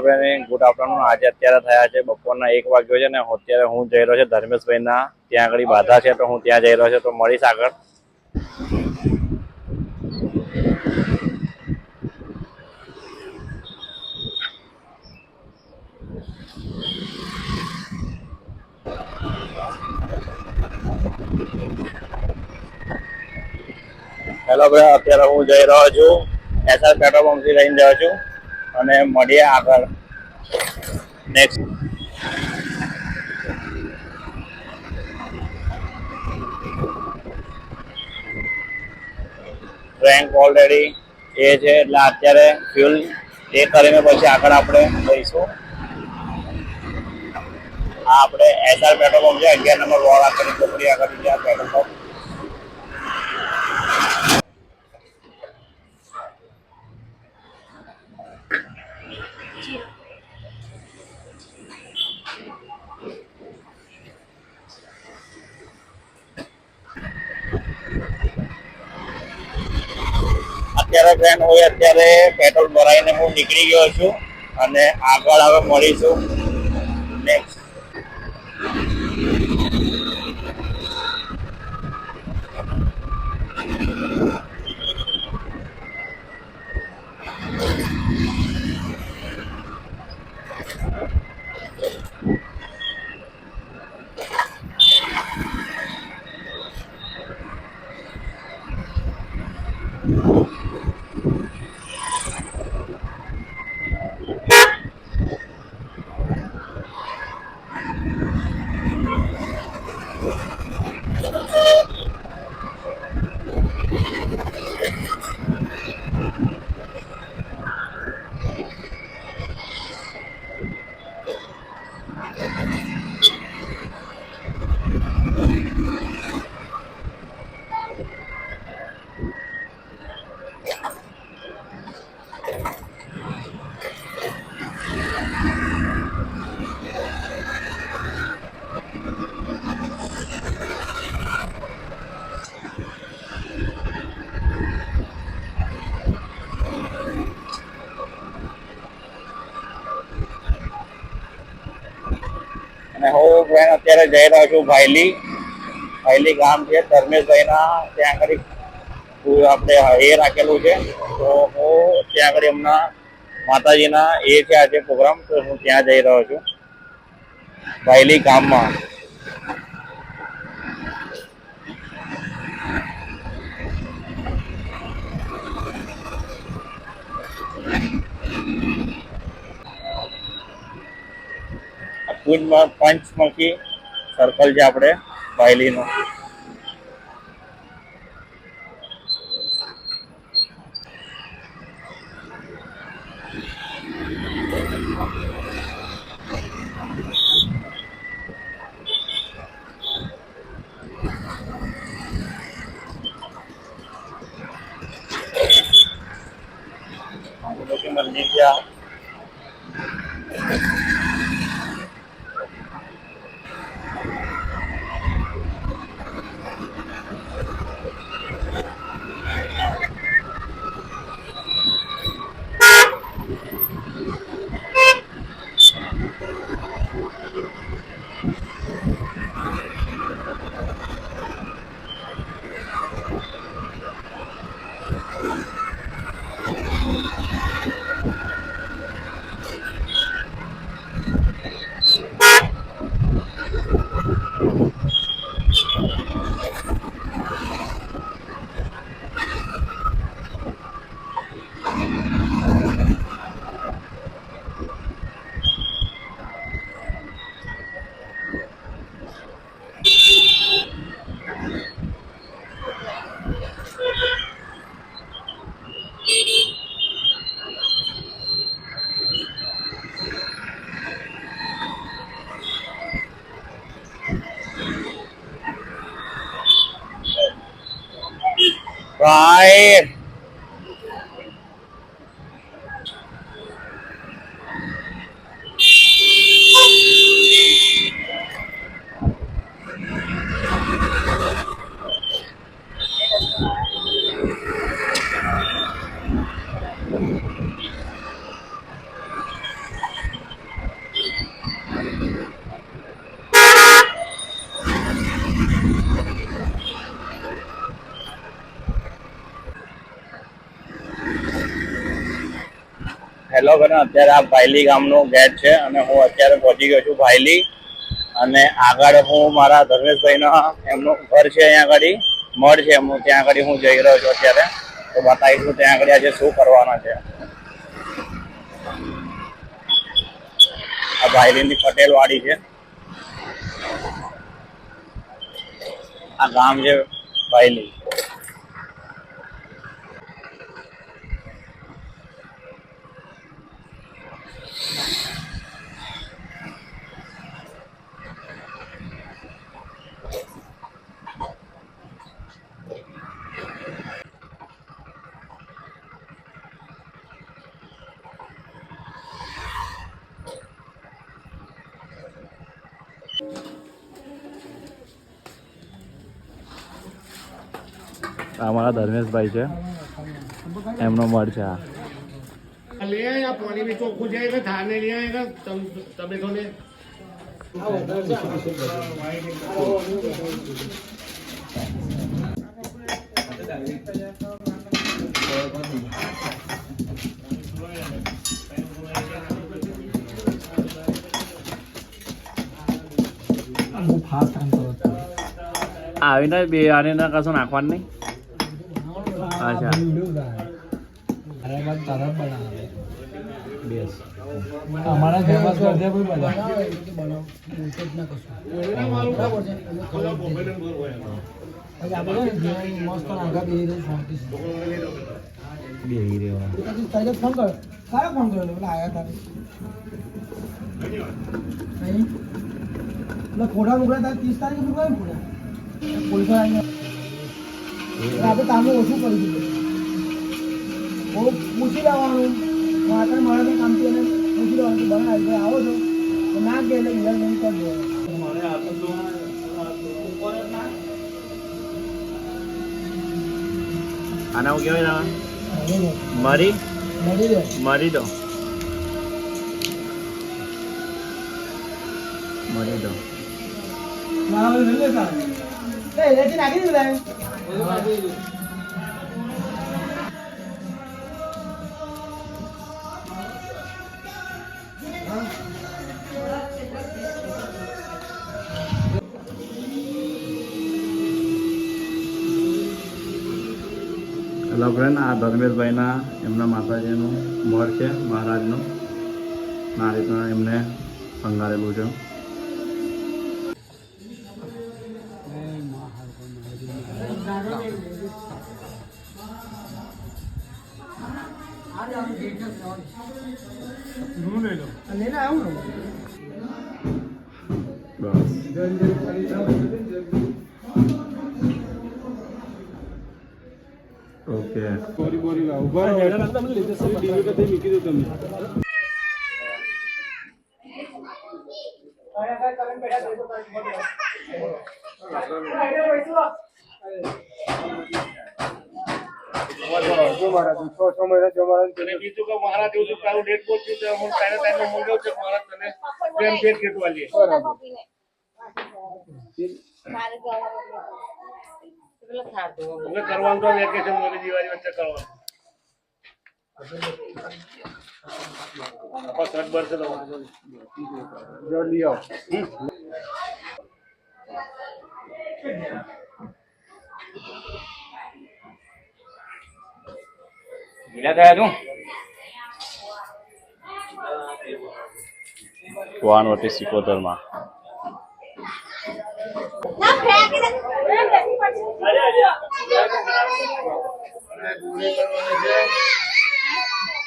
Good afternoon. આજે અત્યારે થયા છે બપોરના 1 વાગ્યો છે ને અત્યારે હું જઈ રહ્યો છે ધર્મેશભાઈના ત્યાં આગળ બાધા છે તો હું ત્યાં જઈ રહ્યો છું તો મળીશ આગળ. હેલો ભાઈ, અત્યારે હું જઈ રહ્યો છું એસઆર પેટ્રોલ પંપથી લઈને રહ્યો છું અને મળીએ આગળ નેક્સ્ટ. રેન્ક ઓલરેડી એ છે એટલે અત્યારે ફ્યુલ એ કરીને પછી આગળ આપણે જઈશું. આ આપણે એસઆર પેટ્રોલ પંપ છે, 11 નંબર વોર્ડ આગળ ચોકડી આગળ છે આ પેટ્રોલ પંપ. અત્યારે ફ્રેન્ડ હોય અત્યારે પેટ્રોલ ભરાઈને હું નીકળી ગયો છું અને આગળ હવે મળીશું નેક્સ્ટ. અને હું ફ્રેન્ડ અત્યારે જઈ રહ્યો છું ભાયલી ગામ છે ધર્મેશભાઈના ત્યાં આગળ આપણે એ રાખેલું છે તો હું ત્યાં આગળ એમના માતાજીના એ છે આજે પ્રોગ્રામ તો હું ત્યાં જઈ રહ્યો છું ભાયલી ગામમાં. પંચમખી સર્કલ છે આપણે ભાયલીનો. મંદિર ત્યાં right. હેલો બેન, અત્યારે આ ભાયલી ગામનો ગેટ છે અને હું અત્યારે પહોંચી ગયો છું ભાયલી. અને આગળ હું મારા ધર્મેશભાઈના એમનું ઘર છે, અહીંયા આગળ મઢ છે એમનું, ત્યાં આગળ હું જઈ રહ્યો છું અત્યારે. તો બતાવીશું ત્યાં આગળ આજે શું કરવાના છે. આ ભાયલીની પટેલ વાડી છે, આ ગામ છે ભાયલી. અમારા ધર્મેશભાઈ છે, એમનો મઢ છે. ले आया पानी भी चौक जाएगा थाने ले आएगा तब देखो ने આવીને બે આને ના કશું નાખવાનું નહીં. અચ્છા हमारा फेमस कर दिया कोई बना मस्त आगा बेही पहले फोन कर सारा फोन कर बोला आया था नहीं मतलब फोड़ा मुकड़ा था 30 तारीख मुकड़ा फोड़ा पुलिस आएंगे આપણે કામો ઓછું કરી દીધું બહુ પૂછી લેવાનું આગળ મારે કામથી એને પૂછી લેવાનું બને આવી આવો છો તો ના કે એટલે ઈરાન નહીં કરી આના હું કહેવાય મરી મરી દો મરી દો નાખી દીધું હેલો ફ્રેન્ડ, આ ધર્મેશભાઈના એમના માતાજીનું મઢ છે, મહારાજનું. આ રીતના એમને શણગારેલું છે. લેને આવું બસ ઓકે. બીજું કે મહારાજ એવું તારું ડેટ પહોંચ્યું છે હું તારે ટાઈમ મંગાવું છે મહારાજ તને પ્રેમ ડેટ કેટલું આલીએ હવે કરવાનું તો વેકેશન મને દિવાળી વચ્ચે કરવાનું આપણે સટ બરસે જલ્દી આવો ગીલા થયા તું 170 માં અરે